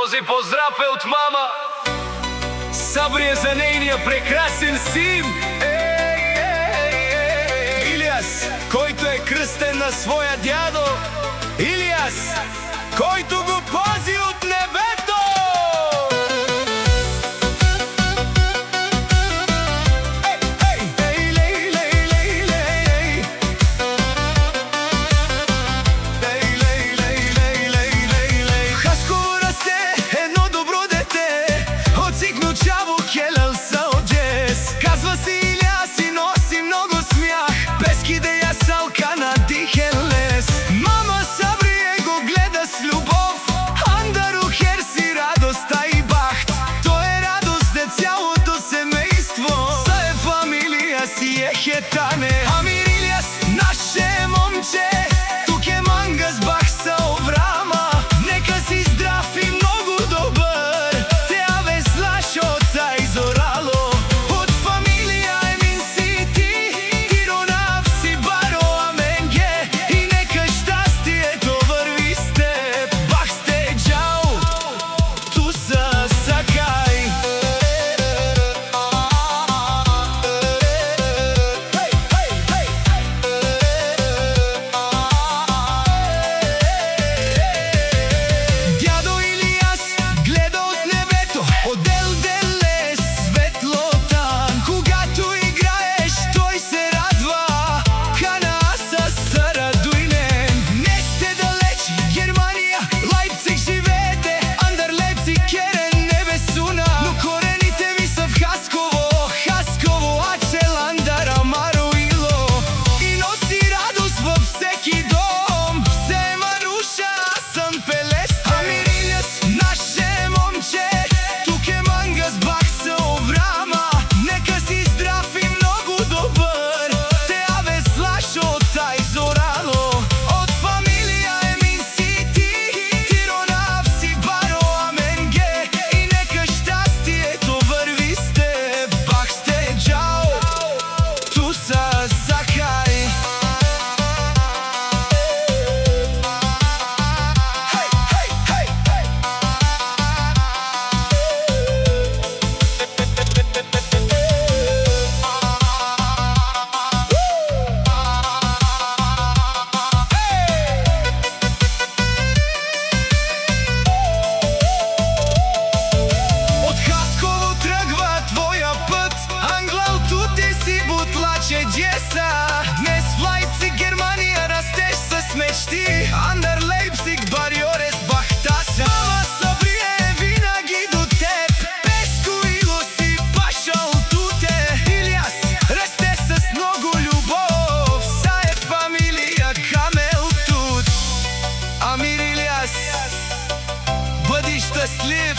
Този поздрав е от мама Сабрия за нейния прекрасен син Илиас, който е кръстен на своя дядо. Илиас, който го пази от небето. В Хасково расте едно добро дете, от Сигнучаво келел са от джес. Казва си Илиас и носи много смях, пески да я салка на дихен лес. Мама Сабрие го гледа с любов, Андару херси радостта и бахт. Той е радост де цялото семейство, са е фамилия си е хетане. Амир Илиас, наше момче, тук е мангас бах са оврама. Нека си здрав и много добър, те авеслаш от тай зорало. От фамилия Емин си ти, Тиронав си баро аменге. И нека щастието върви с теб, бах сте джао, ту са сакай. Дядо Илиас гледа от небето, отдел деле светлотан. Когато играеш, той се радва, кана с радуйнен. Не сте далечи, Германия, Лайпциг живеете, Андер Лейпциг керен небесуна. Но корените ви са в Хасково, Хасково, Ачел, Андар, Амаруило. И носи радост във всеки дом, все Маруша, съм Пелеста. Амир Илиас, наше момче, тук е мангас бах са оврама. Нека си здрав и много добър, те авеслаш от тай зорало. От фамилия Емин си ти, Тиронав си баро аменге. И нека щастието върви с теб, бах сте джао, ту са сакай. От Хасково тръгва твоя път, Англал тути си бутлаче джеса. Днес в Лайпциг, Германия растеш с мечти, Андер Лейпциг, Бариорес, Бахтаса. Мама Сабрие винаги до теб, Песко Ило си пашал туте. Илиас расте с много любов, са е фамилия Камел тут. Амир Илиас, бъди щастлив,